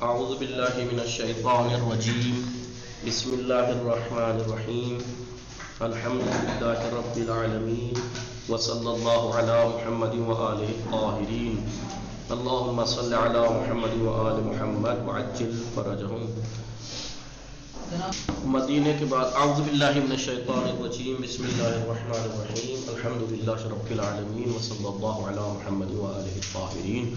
اعوذ باللہ من الشیطان الرجیم بسم اللہ الرحمن الرحیم الحمد للہ رب العالمین وصلی اللہ علی محمد وآلہ الطاہرین اللہم صل علی محمد وآل محمد وعجل فرجہم۔ مدینے کے بعد اعوذ باللہ من الشیطان الرجیم بسم اللہ الرحمن الرحیم الحمد للہ رب العالمین وصلی اللہ علی محمد وآلہ الطاہرین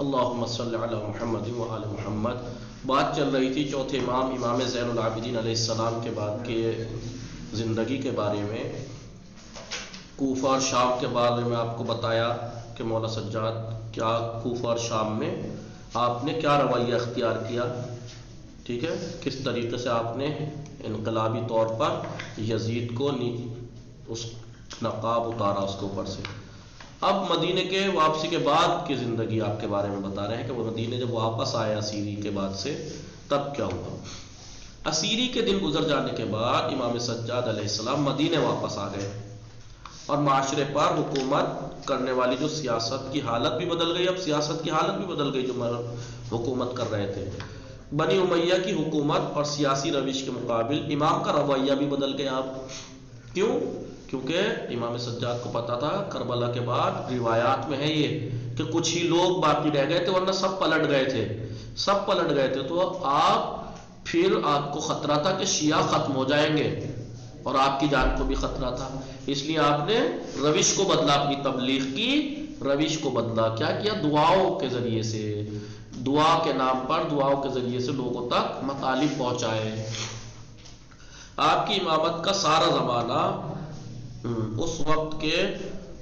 اللہم صل علی محمد وآل محمد۔ بات چل رہی تھی چوتھے امام زین العابدین علیہ السلام کے بعد کے زندگی کے بارے میں، کوفہ اور شام کے بارے میں آپ کو بتایا کہ مولا سجاد کیا کوفہ اور شام میں آپ نے کیا رویہ اختیار کیا، ٹھیک ہے، کس طریقے سے آپ نے انقلابی طور پر یزید کو اس نقاب اتارا اس کے اوپر سے۔ اب مدینے کے واپسی کے بعد کی زندگی آپ کے بارے میں بتا رہے ہیں کہ وہ مدینے جب واپس آئے اسیری کے بعد سے تب کیا ہوا۔ اسیری کے دن گزر جانے کے بعد امام سجاد علیہ السلام مدینے واپس آ گئے اور معاشرے پر حکومت کرنے والی جو سیاست کی حالت بھی بدل گئی، اب سیاست کی حالت بھی بدل گئی، جو حکومت کر رہے تھے بنی امیہ کی حکومت اور سیاسی روش کے مقابل امام کا رویہ بھی بدل گیا۔ اب کیوں؟ کیونکہ امام سجاد کو پتا تھا کربلا کے بعد روایات میں ہے یہ کہ کچھ ہی لوگ باقی رہ گئے تھے ورنہ سب پلٹ گئے تھے، تو پھر آپ کو خطرہ تھا کہ شیعہ ختم ہو جائیں گے اور آپ کی جان کو بھی خطرہ تھا، اس لیے آپ نے روش کو بدلا، اپنی تبلیغ کی روش کو بدلا۔ کیا کیا؟ دعاؤں کے ذریعے سے، دعا کے نام پر دعاؤں کے ذریعے سے لوگوں تک مطالب پہنچائے۔ آپ کی امامت کا سارا زمانہ اس وقت کے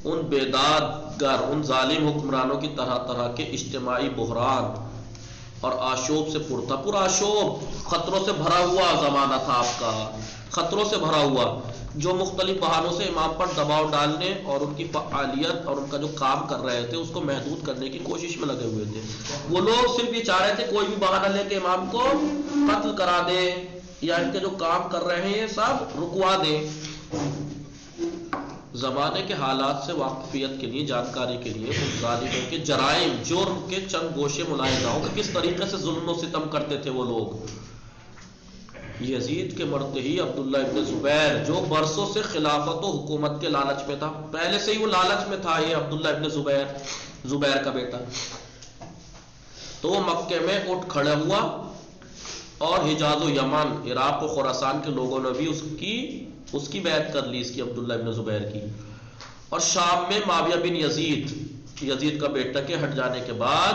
ان بیداد گر، ان ظالم حکمرانوں کی طرح طرح کے اجتماعی بحران اور آشوب سے آشوب، خطروں سے بھرا ہوا زمانہ تھا آپ کا، خطروں سے بھرا ہوا، جو مختلف بہانوں سے امام پر دباؤ ڈالنے اور ان کی فعالیت اور ان کا جو کام کر رہے تھے اس کو محدود کرنے کی کوشش میں لگے ہوئے تھے۔ وہ لوگ صرف یہ چاہ رہے تھے کوئی بھی بہانہ لے کے امام کو قتل کرا دیں یا ان کے جو کام کر رہے ہیں یہ سب رکوا دیں۔ زمانے کے حالات سے واقفیت کے لیے، جانکاری کے لیے، ان ظالموں کے جرائم، جرم کے چند گوشے ملاحظہ ہوں کہ کس طریقے سے ظلم و ستم کرتے تھے وہ لوگ۔ یزید کے مرتے ہی عبداللہ ابن زبیر، جو برسوں سے خلافت و حکومت کے لالچ میں تھا، پہلے سے ہی وہ لالچ میں تھا، یہ عبداللہ ابن زبیر کا بیٹا، تو وہ مکے میں اٹھ کھڑا ہوا اور حجاز و یمن، عراق و خراسان کے لوگوں نے بھی اس کی بیعت کر لی، اس کی عبداللہ ابن زبیر کی۔ اور شام میں معاویہ بن یزید کا بیٹا کے ہٹ جانے کے بعد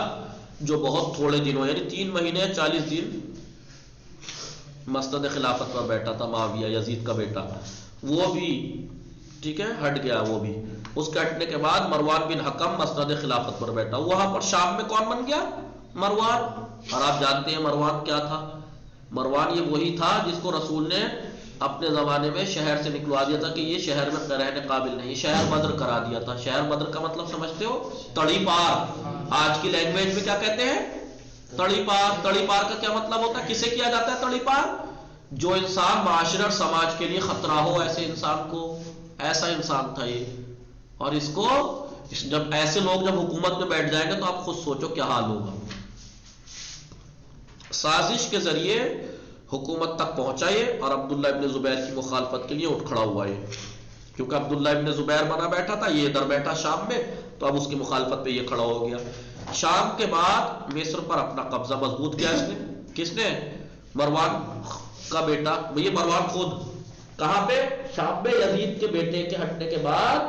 جو بہت تھوڑے دنوں یعنی 3 مہینے 40 دن مسند خلافت پر بیٹھا تھا معاویہ یزید کا بیٹا، وہ بھی ٹھیک ہے ہٹ گیا۔ وہ بھی اس کے ہٹنے کے بعد مروان بن حکم مسند خلافت پر بیٹھا، وہاں پر شام میں کون بن گیا؟ مروان۔ اور آپ جانتے ہیں مروان کیا تھا؟ مروان یہ وہی تھا جس کو رسول نے اپنے زمانے میں شہر سے نکلوا دیا تھا کہ یہ شہر میں رہنے قابل نہیں، شہر بدر کرا دیا تھا۔ شہر بدر کا مطلب سمجھتے ہو؟ تڑی پار، آج کی لینگویج میں کیا کہتے ہیں؟ تڑی پار۔ تڑی پار کا کیا مطلب ہوتا ہے؟ کسے کیا جاتا ہے تڑی پار؟ جو انسان معاشرے اور سماج کے لیے خطرہ ہو، ایسے انسان کو، ایسا انسان تھا یہ۔ اور اس کو جب ایسے لوگ جب حکومت میں بیٹھ جائیں گے تو آپ خود سوچو کیا حال ہوگا۔ سازش کے ذریعے حکومت تک پہنچائے اور عبداللہ ابن زبیر کی مخالفت کے لیے اٹھ کھڑا ہوا ہے، کیونکہ عبداللہ ابن زبیر بنا بیٹھا تھا، یہ ادھر بیٹھا شام میں، تو اب اس کی مخالفت پہ یہ کھڑا ہو گیا۔ شام کے بعد مصر پر اپنا قبضہ مضبوط کیا اس نے، کس نے؟ مروان کا بیٹا، یہ مروان خود کہاں پہ؟ شام میں، یزید کے بیٹے کے ہٹنے کے بعد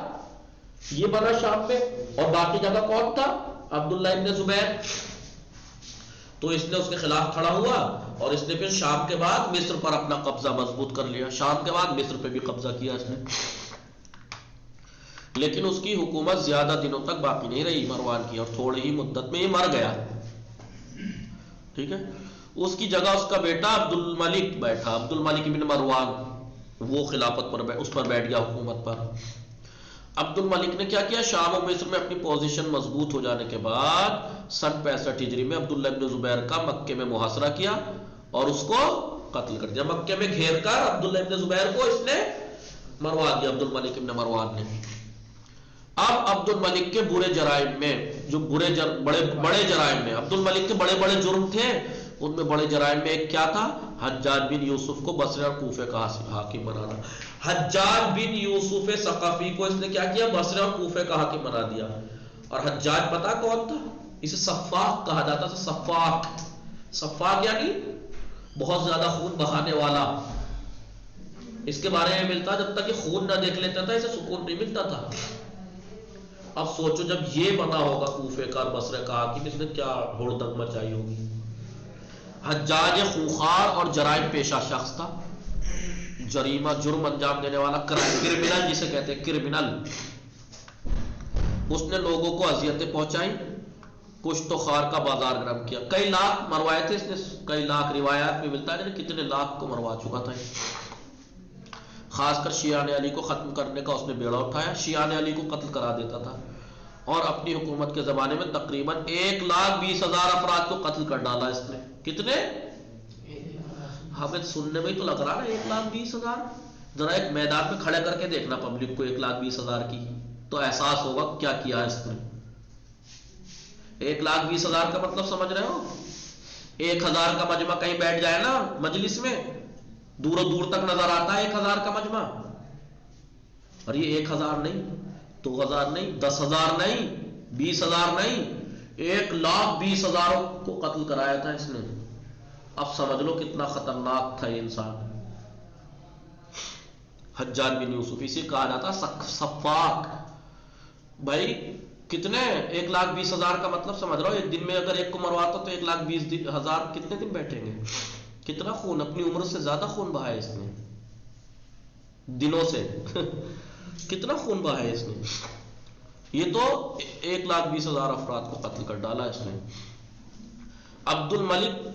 یہ بنا شام میں، اور باقی جگہ کون تھا؟ عبداللہ ابن زبیر۔ تو اس نے اس کے خلاف کھڑا ہوا اور اس نے پھر شام کے بعد مصر پر اپنا قبضہ مضبوط کر لیا، شام کے بعد مصر پہ بھی قبضہ کیا اس نے۔ لیکن اس کی حکومت زیادہ دنوں تک باقی نہیں رہی مروان کی، اور تھوڑی ہی مدت میں یہ مر گیا، ٹھیک ہے۔ اس کی جگہ اس کا بیٹا عبد الملک بیٹھا، عبد الملک بن مروان، وہ خلافت پر اس پر بیٹھ گیا، حکومت پر۔ عبد الملک نے کیا کیا؟ شام و مصر میں اپنی پوزیشن مضبوط ہو جانے کے بعد سن 65 ہجری میں عبداللہ ابن زبیر کا مکے میں محاصرہ کیا اور اس کو قتل کر دیا۔ مکے میں گھیر کر عبداللہ ابن زبیر کو اس نے مروا دیا، عبد الملک ابن مروان نے۔ اب عبد الملک کے برے جرائم میں، جو بڑے جرائم میں عبد الملک کے بڑے بڑے جرم تھے، ان میں بڑے جرائم میں ایک کیا تھا؟ حجاج بن یوسف کو بصرے اور کوفے کا حاکم بنانا. حجاج بن یوسف ثقفی کو اس نے کیا کیا؟ بصرے اور کوفے کا حاکم بنا دیا. اور حجاج پتا کون تھا؟ اسے صفاق کہا جاتا تھا. صفاق، صفاق یعنی بہت زیادہ خون بہانے والا. اس کے بارے میں ملتا جب تک کہ خون نہ دیکھ لیتا تھا اسے سکون نہیں ملتا تھا. اب سوچو جب یہ بنا ہوگا کوفے کا اور بصرے کا حاکم، اس نے کیا ہڑدنگ مچائی ہوگی. حجاج خوخار اور جرائم پیشہ شخص تھا، جریمہ جرم انجام دینے والا، کرمنل جسے کہتے ہیں کرمنل. اس نے لوگوں کو اذیتیں پہنچائی، کچھ تو خار کا بازار گرم کیا. کئی لاکھ مروائے تھے اس نے، کئی لاکھ روایات میں ملتا ہے کتنے لاکھ کو مروا چکا تھا. خاص کر شیعان علی کو ختم کرنے کا اس نے بیڑا اٹھایا. شیعان علی کو قتل کرا دیتا تھا اور اپنی حکومت کے زمانے میں تقریباً 1,20,000 افراد کو قتل کر ڈالا اس نے. کتنے؟ ہمیں سننے میں تو لگ رہا نا 1,20,000. ذرا ایک میدان میں کھڑے کر کے دیکھنا پبلک کو 1,20,000 کی، تو احساس ہوگا کیا کیا اس نے. 1,20,000 کا مطلب سمجھ رہے ہو؟ 1,000 کا مجمع کہیں بیٹھ جائے نا مجلس میں، دور دور تک نظر آتا ہے 1,000 کا مجمع. اور یہ 1,000 نہیں، 2,000 نہیں، 10,000 نہیں، 20,000 نہیں، 1,20,000 کو قتل کرایا تھا اس نے. اب سمجھ لو کتنا خطرناک تھا یہ انسان. حجاج بن یوسف اسے کہا جاتا صفاق. بھائی کتنے 1,20,000 کا مطلب سمجھ رہا ہو؟ ایک دن میں اگر ایک کو مرواتا تو 1,20,000 کتنے دن بیٹھیں گے؟ کتنا خون، اپنی عمر سے زیادہ خون بہایا اس نے دنوں سے کتنا خون بہایا اس نے. یہ تو 1,20,000 افراد کو قتل کر ڈالا اس نے. عبد الملک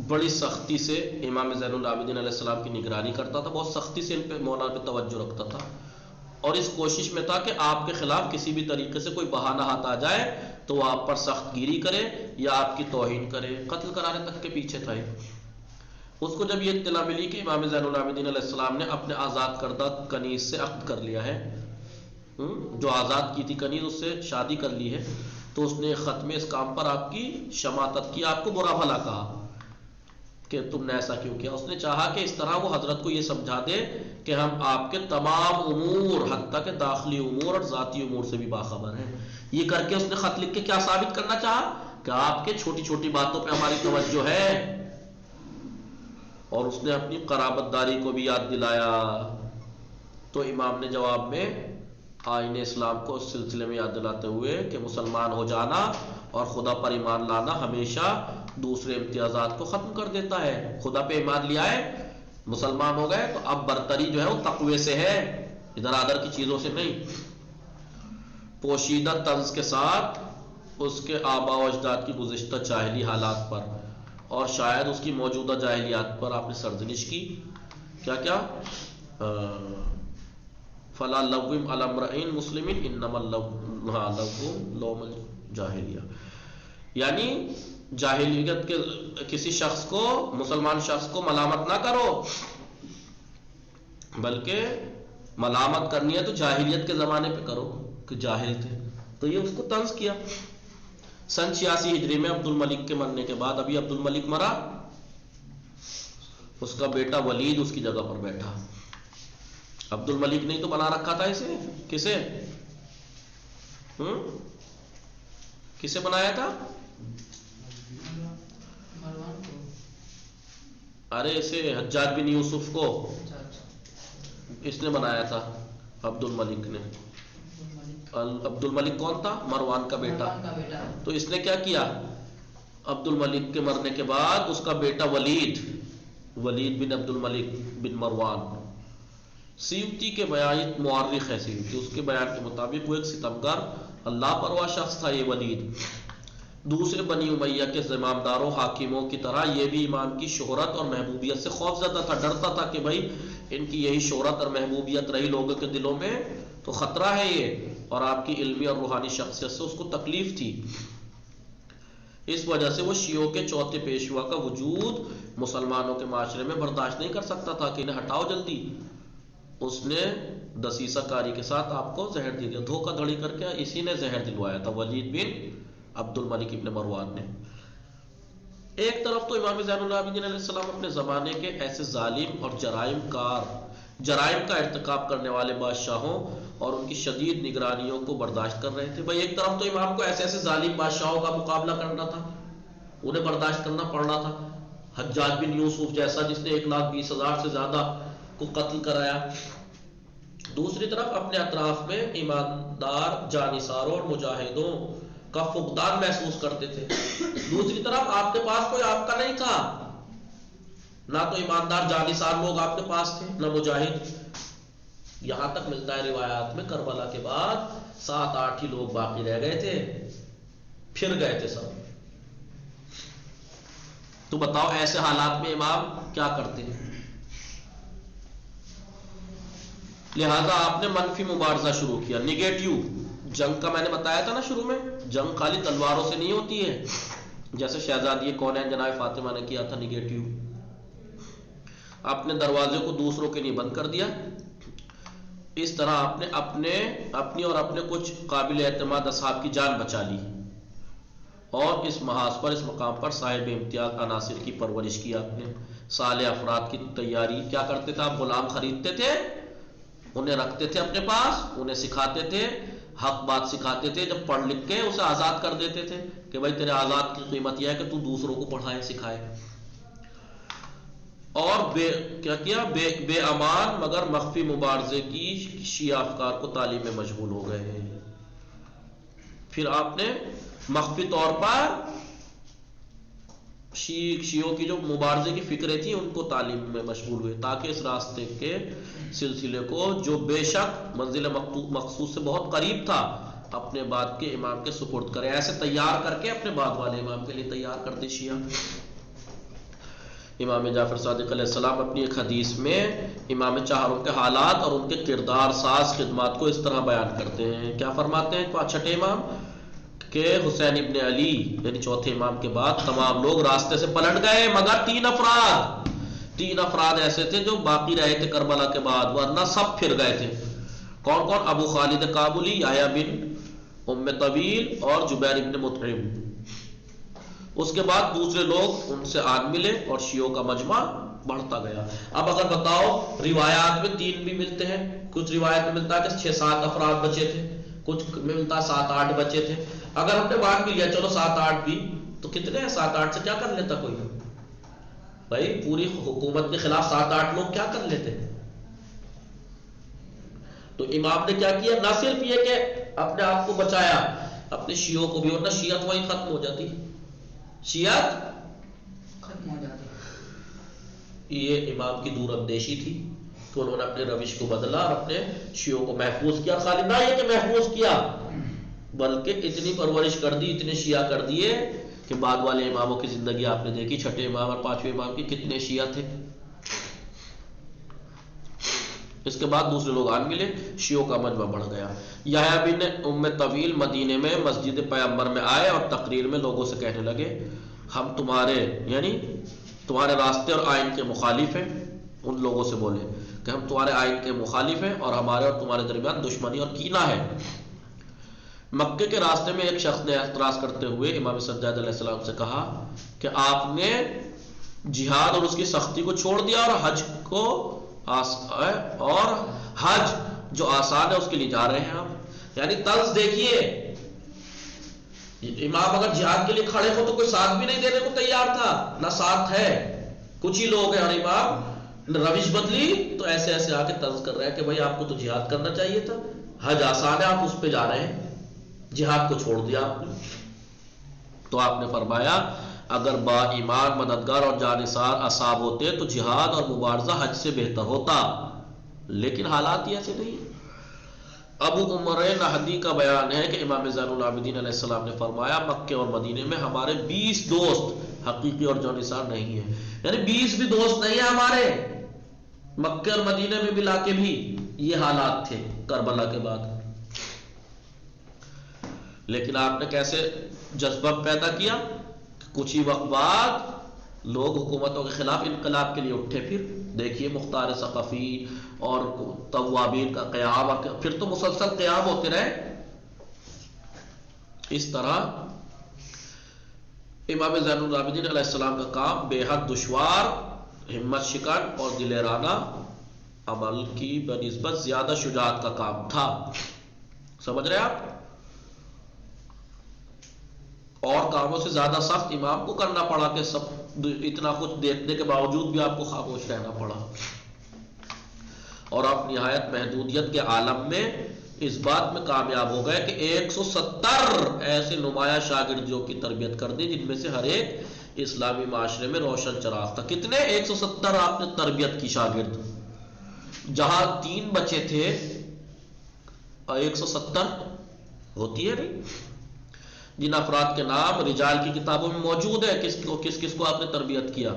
بڑی سختی سے امام زین العابدین علیہ السلام کی نگرانی کرتا تھا، بہت سختی سے ان پہ مولانا پہ توجہ رکھتا تھا، اور اس کوشش میں تھا کہ آپ کے خلاف کسی بھی طریقے سے کوئی بہانہ ہاتھ آ جائے تو وہ آپ پر سخت گیری کرے یا آپ کی توہین کرے. قتل کرانے تک کے پیچھے تھا. اس کو جب یہ اطلاع ملی کہ امام زین العابدین علیہ السلام نے اپنے آزاد کردہ کنیز سے عقد کر لیا ہے، جو آزاد کی تھی کنیز اس سے شادی کر لی ہے، تو اس نے خط میں اس کام پر آپ کی شماتت کی، آپ کو برا بھلا کہا کہ تم نے ایسا کیوں کیا. اس نے چاہا کہ اس طرح وہ حضرت کو یہ سمجھا دے کہ ہم آپ کے تمام امور حتیٰ کہ داخلی امور اور ذاتی امور سے بھی باخبر ہیں. یہ کر کے اس نے خط لکھ کے کیا ثابت کرنا چاہا کہ آپ کے چھوٹی چھوٹی باتوں پہ ہماری توجہ ہے. اور اس نے اپنی قرابت داری کو بھی یاد دلایا. تو امام نے جواب میں آئین اسلام کو اس سلسلے میں یاد دلاتے ہوئے کہ مسلمان ہو جانا اور خدا پر ایمان لانا ہمیشہ دوسرے امتیازات کو ختم کر دیتا ہے. خدا پہ ایمان لیا ہے، مسلمان ہو گئے، تو اب برتری جو ہے وہ تقوی سے ہے، ادھر ادھر کی چیزوں سے نہیں. پوشیدہ طنز کے ساتھ اس کے آباء و اجداد کی گزشتہ جاہلی حالات پر اور شاید اس کی موجودہ جاہلیات پر آپ نے سرزنش کی. کیا کیا؟ فلا لوم علی امرئ مسلم انما اللوم لوم الجاہلیہ، یعنی جاہلیت کے کسی شخص کو، مسلمان شخص کو ملامت نہ کرو، بلکہ ملامت کرنی ہے تو جاہلیت کے زمانے پہ کرو کہ جاہل تھے. تو یہ اس کو طنز کیا. سن 86 ہجری میں عبد الملک کے مرنے کے بعد، ابھی عبد الملک مرا، اس کا بیٹا ولید اس کی جگہ پر بیٹھا. عبد الملک نے تو بنا رکھا تھا اسے. کسے کسے بنایا تھا؟ ارے اسے حجاج بن یوسف کو اس نے بنایا تھا، عبد الملک نے. عبد الملک کون تھا؟ مروان کا بیٹا. تو اس نے کیا کیا؟ عبد الملک کے مرنے کے بعد اس کا بیٹا ولید بن عبد الملک بن مروان، سیوطی کے بیان، مورخ ہے سیوطی، اس کے بیان کے مطابق وہ ایک ستمگر اللہ پروا شخص تھا یہ ولید. دوسرے بنی امیہ کے زمامداروں حاکموں کی طرح یہ بھی امام کی شہرت اور محبوبیت سے خوف زدہ تھا، ڈرتا تھا کہ بھائی ان کی یہی شہرت اور محبوبیت رہی لوگوں کے دلوں میں تو خطرہ ہے یہ، اور آپ کی علمی اور روحانی شخصیت سے اس کو تکلیف تھی. اس وجہ سے وہ شیعوں کے چوتھے پیشوا کا وجود مسلمانوں کے معاشرے میں برداشت نہیں کر سکتا تھا کہ انہیں ہٹاؤ جلدی. اس نے دسیسہ کاری کے ساتھ آپ کو زہر دے دیا، دھوکہ دھڑی کر کے اسی نے زہر دلوایا تھا ولید بن عبد الملک ابن مروان نے. ایک طرف تو امام زین العابدین علیہ السلام اپنے زمانے کے ایسے ظالم اور جرائم کا ارتکاب کرنے والے بادشاہوں اور ان کی شدید نگرانیوں کو برداشت کر رہے تھے. بھائی ایک طرف تو امام کو ایسے ایسے ظالم بادشاہوں کا مقابلہ کرنا تھا، انہیں برداشت کرنا پڑ رہا تھا. حجاج بن یوسف جیسا جس نے 1,20,000 سے زیادہ کو قتل کرایا. دوسری طرف اپنے اطراف میں ایماندار جانثاروں اور مجاہدوں کا فقدان محسوس کرتے تھے. دوسری طرف آپ کے پاس کوئی آپ کا نہیں تھا، نہ تو ایماندار جانثار لوگ آپ کے پاس تھے نہ مجاہد. یہاں تک ملتا ہے روایات میں کربلا کے بعد 7-8 ہی لوگ باقی رہ گئے تھے، پھر گئے تھے سب. تو بتاؤ ایسے حالات میں امام کیا کرتے ہیں؟ لہذا آپ نے منفی مبارزہ شروع کیا، نگیٹیو. جنگ کا میں نے بتایا تھا نا شروع میں، جنگ خالی تلواروں سے نہیں ہوتی ہے، جیسے شہزادی کونین جناب فاطمہ نے کیا تھا. نگیٹیو آپ نے دروازے کو دوسروں کے لیے بند کر دیا. اس طرح آپ نے اپنی اور اپنے کچھ قابل اعتماد اصحاب کی جان بچا لی، اور اس محاذ پر، اس مقام پر صاحب امتیاز عناصر کی پرورش کی. آپ نے صالح افراد کی تیاری کیا کرتے تھے؟ آپ غلام خریدتے تھے، انہیں رکھتے تھے اپنے پاس، انہیں سکھاتے تھے، حق بات سکھاتے تھے. جب پڑھ لکھ کے اسے آزاد کر دیتے تھے کہ بھائی تیرے آزاد کی قیمت یہ ہے کہ تو دوسروں کو پڑھائے سکھائے. اور بے امان مگر مخفی مبارزے کی شیعہ افکار کو تعلیم میں مشغول ہو گئے ہیں. پھر آپ نے مخفی طور پر شیعوں کی جو مبارزے کی فکریں تھیں ان کو تعلیم میں مشغول ہوئے، تاکہ اس راستے کے سلسلے کو جو بے شک منزل مقصود سے بہت قریب تھا اپنے بعد کے امام کے سپرد کرے. ایسے تیار کر کے اپنے بعد والے امام کے لیے تیار کرتے شیعہ. امام جعفر صادق علیہ السلام اپنی ایک حدیث میں امام چہاروں کے حالات اور ان کے کردار ساز خدمات کو اس طرح بیان کرتے ہیں. کیا فرماتے ہیں چھٹے امام کہ حسین ابن علی یعنی چوتھے امام کے بعد تمام لوگ راستے سے پلٹ گئے مگر تین افراد ایسے تھے جو باقی رہے تھے کربلا کے بعد، ورنہ سب پھر گئے تھے. کون کون؟ ابو خالد کابلی، یحییٰ بن ام طویل اور جبیر بن مطعم. اس کے بعد دوسرے لوگ ان سے آگ ملے اور شیعوں کا مجمع بڑھتا گیا. اب اگر بتاؤ روایات میں 3 بھی ملتے ہیں، کچھ روایت میں ملتا ہے کہ 6-7 افراد بچے تھے، کچھ میں ملتا 7-8 بچے تھے. اگر ہم نے بات بھی لیا چلو 7-8 بھی، تو کتنے ہیں 7-8 سے کیا کر لیتا کوئی؟ بھائی پوری حکومت کے خلاف 7-8 لوگ کیا کر لیتے؟ تو امام نے کیا کیا؟ نہ صرف یہ کہ اپنے آپ کو بچایا، اپنے شیعوں کو بھی، ورنہ شیعت وہیں ختم ہو جاتی، شیعت ختم ہو جاتی. یہ امام کی دور اندیشی تھی کہ انہوں نے اپنے روش کو بدلا اور اپنے شیعوں کو محفوظ کیا. خالی نہ یہ کہ محفوظ کیا بلکہ اتنی پرورش کر دی، اتنے شیعہ کر دیے کہ بعد والے اماموں کی زندگی آپ نے دیکھی، چھٹے امام اور پانچویں امام کی کتنے شیعہ تھے. اس کے بعد دوسرے لوگ آن ملے، شیعوں کا مجمع بڑھ گیا. یحییٰ بن ام طویل مدینے میں مسجد پیغمبر میں آئے اور تقریر میں لوگوں سے کہنے لگے ہم تمہارے راستے اور آئین کے مخالف ہیں. ان لوگوں سے بولے کہ ہم تمہارے آئین کے مخالف ہیں اور ہمارے اور تمہارے درمیان دشمنی اور کینہ ہے. مکے کے راستے میں ایک شخص نے اعتراض کرتے ہوئے امام سجاد علیہ السلام سے کہا کہ آپ نے جہاد اور اس کی سختی کو چھوڑ دیا اور حج جو آسان ہے اس کے لیے جا رہے ہیں آپ. یعنی طرز دیکھیے، امام اگر جہاد کے لیے کھڑے ہو تو کوئی ساتھ بھی نہیں دینے کو تیار تھا، نہ ساتھ ہے، کچھ ہی لوگ ہیں، اور امام نے روش بدلی تو ایسے آ کے طرز کر رہا ہے کہ بھائی آپ کو تو جہاد کرنا چاہیے تھا، حج آسان ہے آپ اس پہ جا رہے ہیں، جہاد کو چھوڑ دیا آپ نے. تو آپ نے فرمایا اگر با ایمان مددگار اور جانثار اصحاب ہوتے تو جہاد اور مبارزہ حج سے بہتر ہوتا، لیکن حالات ہی ایسے نہیں. ابو عمر نہدی کا بیان ہے کہ امام زین العابدین علیہ السلام نے فرمایا مکے اور مدینے میں ہمارے 20 دوست حقیقی اور جانثار نہیں ہیں. یعنی 20 بھی دوست نہیں ہیں ہمارے، مکے اور مدینے میں ملا کے بھی یہ حالات تھے کربلا کے بعد. لیکن آپ نے کیسے جذبہ پیدا کیا؟ کچھ ہی وقت بعد لوگ حکومتوں کے خلاف انقلاب کے لیے اٹھے. پھر دیکھیے مختار ثقفی اور توابین کا قیام، اور پھر تو مسلسل قیام ہوتے رہے. اس طرح امام زین العابدین علیہ السلام کا کام بے حد دشوار، ہمت شکن اور دلیرانہ عمل کی بنسبت زیادہ شجاعت کا کام تھا. سمجھ رہے آپ؟ اور کاموں سے زیادہ سخت امام کو کرنا پڑا کہ سب اتنا کچھ دیکھنے کے باوجود بھی آپ کو خاموش رہنا پڑا. اور آپ نہایت محدودیت کے عالم میں اس بات میں کامیاب ہو گئے کہ 170 ایسے نمایاں شاگردوں کی تربیت کر دی جن میں سے ہر ایک اسلامی معاشرے میں روشن چراغ تھا. کتنے؟ 170 آپ نے تربیت کی شاگرد. جہاں 3 بچے تھے 170 ہوتی ہے نہیں. جن افراد کے نام رجال کی کتابوں میں موجود ہے کس کو آپ نے تربیت کیا،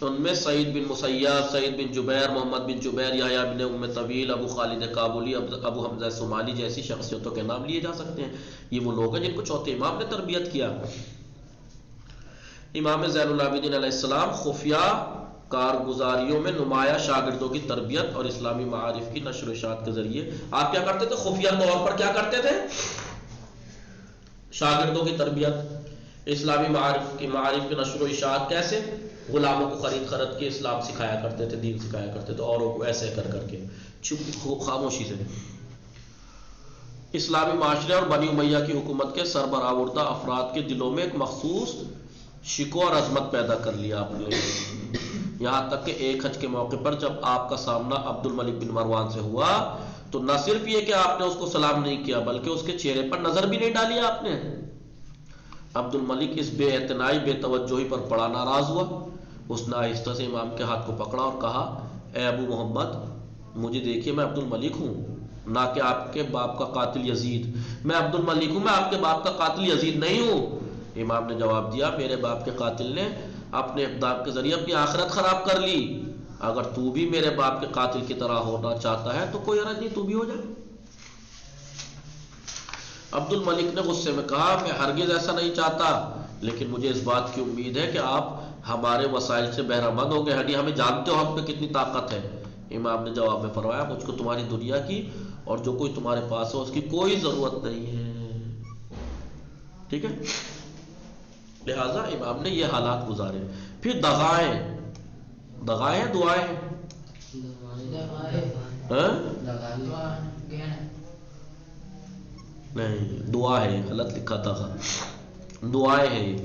ان میں سعید بن مسیب، سعید بن جبیر، محمد بن جبیر، یحییٰ بن ام طویل، ابو خالد کابلی، ابو حمزہ صومالی جیسی شخصیتوں کے نام لیے جا سکتے ہیں. یہ وہ لوگ ہیں جن کو چوتھے امام نے تربیت کیا. امام زین العابدین علیہ السلام خفیہ کارگزاریوں میں نمایاں شاگردوں کی تربیت اور اسلامی معارف کی نشر و اشاعت کے ذریعے آپ کیا کرتے تھے؟ خفیہ طور پر کیا کرتے تھے؟ شاگردوں کی تربیت، اسلامی معارف کی نشر و اشاعت. کیسے؟ غلاموں کو خرید کے اسلام سکھایا کرتے تھے، دین سکھایا کرتے تھے، اوروں کو ایسے کر کے چپ خاموشی سے. اسلامی معاشرے اور بنی امیہ کی حکومت کے سربراہ افراد کے دلوں میں ایک مخصوص شکوہ اور عظمت پیدا کر لیا آپ نے. یہاں تک کہ ایک حج کے موقع پر جب آپ کا سامنا عبد الملک بن مروان سے ہوا تو نہ صرف یہ کہ آپ نے اس کو سلام نہیں کیا بلکہ اس کے چہرے پر نظر بھی نہیں ڈالی آپ نے. عبد الملک اس بے اعتنائی، بے توجہی پر بڑا ناراض ہوا. اس نے آہستہ سے امام کے ہاتھ کو پکڑا اور کہا، اے ابو محمد، مجھے دیکھیے، میں عبد الملک ہوں، نہ کہ آپ کے باپ کا قاتل یزید. میں عبد الملک ہوں، میں آپ کے باپ کا قاتل یزید نہیں ہوں. امام نے جواب دیا، میرے باپ کے قاتل نے اپنے اقدام کے ذریعے اپنی آخرت خراب کر لی. اگر تو بھی میرے باپ کے قاتل کی طرح ہونا چاہتا ہے تو کوئی حرج نہیں، تو بھی ہو جا. عبد الملک نے غصے میں کہا، میں ہرگز ایسا نہیں چاہتا، لیکن مجھے اس بات کی امید ہے کہ آپ ہمارے وسائل سے بہرہ مند ہوں گے. ہڈی ہمیں جانتے ہو ہم پہ کتنی طاقت ہے. امام نے جواب میں فرمایا، مجھ کو تمہاری دنیا کی اور جو کوئی تمہارے پاس ہے اس کی کوئی ضرورت نہیں ہے. ٹھیک ہے؟ لہذا امام نے یہ حالات گزارے. پھر دغائیں دعائیں نہیں، دعا ہے، غلط لکھا تھا، دعائیں ہیں.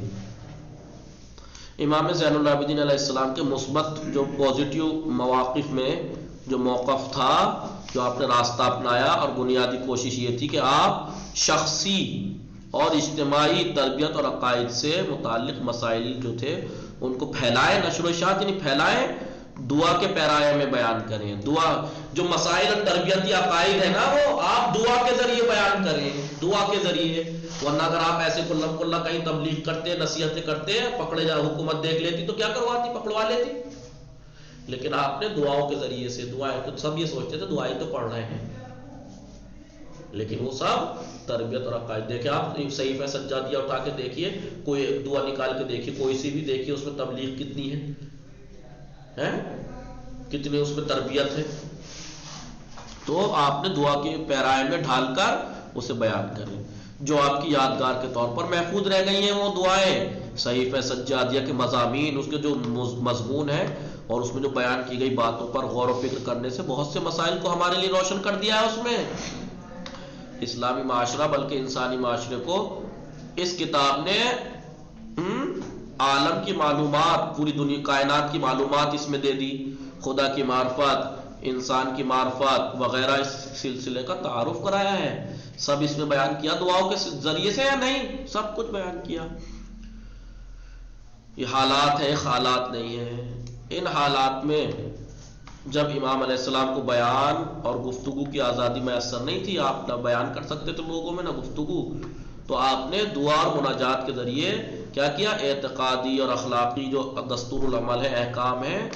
امام زین العابدین علیہ السلام کے مثبت جو پازیٹیو مواقف میں جو موقف تھا، جو آپ نے راستہ اپنایا، اور بنیادی کوشش یہ تھی کہ آپ شخصی اور اجتماعی تربیت اور عقائد سے متعلق مسائل جو تھے ان کو پھیلائیں، نشر و اشاعت یعنی پھیلائیں، دعا کے پیرائے میں بیان کریں. دعا جو مسائل اور تربیتی عقائد ہے نا، وہ آپ دعا کے ذریعے بیان کریں، دعا کے ذریعے. ورنہ اگر آپ ایسے کلّا کہیں تبلیغ کرتے، نصیحتیں کرتے، پکڑے جا حکومت دیکھ لیتی تو کیا کرواتی؟ پکڑوا لیتی. لیکن آپ نے دعاؤں کے ذریعے سے دعائیں، تو سب یہ سوچتے تھے دعائیں تو پڑھ رہے ہیں، لیکن وہ سب تربیت اور عقائد. دیکھیں آپ صحیفہ سجادیہ اٹھا کے دیکھیے، کوئی ایک دعا نکال کے دیکھیے، کوئی سی بھی دیکھیے، اس میں تبلیغ کتنی ہے، کتنی اس میں تربیت ہے. تو آپ نے دعا کے پیرائے میں ڈھال کر اسے بیان کریں. جو آپ کی یادگار کے طور پر محفوظ رہ گئی ہیں وہ دعائیں، صحیفہ سجادیہ کے مضامین، اس کے جو مضمون ہے اور اس میں جو بیان کی گئی باتوں پر غور و فکر کرنے سے بہت سے مسائل کو ہمارے لیے روشن کر دیا ہے. اس میں اسلامی معاشرہ بلکہ انسانی معاشرے کو اس کتاب نے عالم کی معلومات، پوری دنیا کائنات کی معلومات اس میں دے دی. خدا کی معرفت، انسان کی معرفت وغیرہ اس سلسلے کا تعارف کرایا ہے. سب اس میں بیان کیا دعاؤں کے ذریعے سے یا نہیں؟ سب کچھ بیان کیا. یہ حالات ہیں، خالات نہیں ہیں. ان حالات میں جب امام علیہ السلام کو بیان اور گفتگو کی آزادی میسر نہیں تھی، آپ نہ بیان کر سکتے تھے لوگوں میں، نہ گفتگو، تو آپ نے دعا اور مناجات کے ذریعے کیا کیا؟ اعتقادی اور اخلاقی جو دستور العمل ہے، احکام ہیں،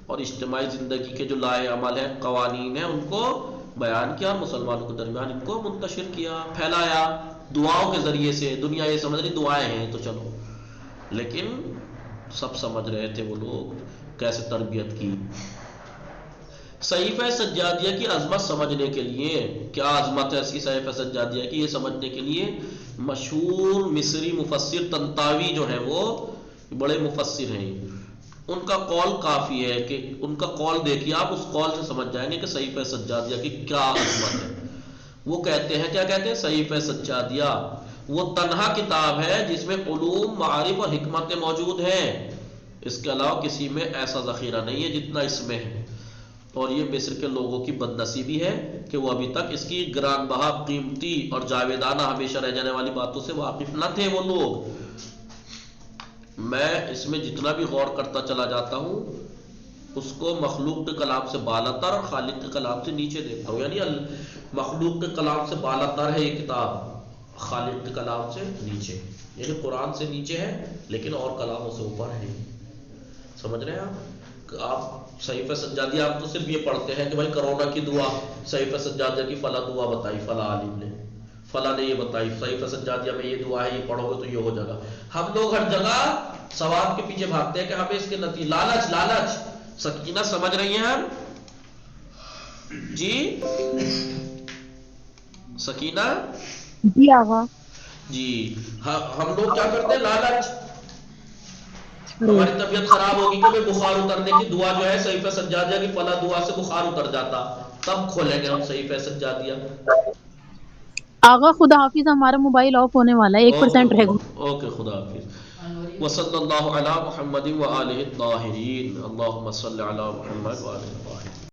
اور اجتماعی زندگی کے جو لائے عمل ہیں، قوانین ہیں، ان کو بیان کیا، مسلمانوں کے درمیان ان کو منتشر کیا، پھیلایا دعاؤں کے ذریعے سے. دنیا یہ سمجھ رہی دعائیں ہیں تو چلو، لیکن سب سمجھ رہے تھے وہ لوگ کیسے تربیت کی. صحیفہ سجادیہ کی عظمت سمجھنے کے لیے، کیا عظمت ہے اس کی صحیفہ سجادیہ کی، یہ سمجھنے کے لیے مشہور مصری مفسر طنطاوی جو ہے وہ بڑے مفسر ہیں ان کا قول کافی ہے کہ ان کا قول دیکھیے آپ، اس قول سے سمجھ جائیں گے کہ صحیفہ سجادیہ کی کیا عظمت ہے. وہ کہتے ہیں، کیا کہتے ہیں؟ صحیفہ سجادیہ وہ تنہا کتاب ہے جس میں علوم، معارف اور حکمتیں موجود ہیں، اس کے علاوہ کسی میں ایسا ذخیرہ نہیں ہے جتنا اس میں ہے. اور یہ مصر کے لوگوں کی بد نصیبی ہے کہ وہ ابھی تک اس کی گران بہا، قیمتی اور جاویدانہ ہمیشہ رہ جانے والی باتوں سے واقف نہ تھے وہ لوگ. میں اس میں جتنا بھی غور کرتا چلا جاتا ہوں اس کو مخلوق کے کلام سے بالا تر اور خالق کے کلام سے نیچے دیکھتا ہوں. یعنی مخلوق کے کلام سے بالا تر ہے یہ کتاب، خالق کے کلام سے نیچے، یعنی قرآن سے نیچے ہے لیکن اور کلاموں سے اوپر ہے. سمجھ رہے ہیں آپ؟ آپ صحیفہ سجادیہ آپ تو صرف یہ پڑھتے ہیں کہ بھائی کرونا کی دعا، صحیفہ سجادیہ کی فلاں دعا بتائی فلاں عالم نے، فلاں نے یہ بتائی، صحیفہ سجادیہ میں یہ دعا ہے، یہ پڑھو گے تو یہ ہو جائے گا. ہم لوگ ہر جگہ ثواب کے پیچھے بھاگتے ہیں کہ ہمیں اس کے نتیجے، لالچ لالچ. سکینہ سمجھ رہی ہیں ہم جی؟ سکینہ جی آغا. جی ہم لوگ کیا کرتے ہیں؟ لالچ. ہماری طبیعت خراب ہوگی کہ بھائی بخار اترنے کی دعا جو ہے صحیفہ سجادیہ کی فلاں دعا سے بخار اتر جاتا، تب کھولیں گے ہم صحیفہ سجادیہ. آغا خدا حافظ، ہمارا موبائل آف ہونے والا ہے، 1% رہ گا. اوکے خدا حافظ. وصلی اللہ علی محمد وآلہ الطاہرین. اللہم صلی علی محمد وآلہ الطاہرین.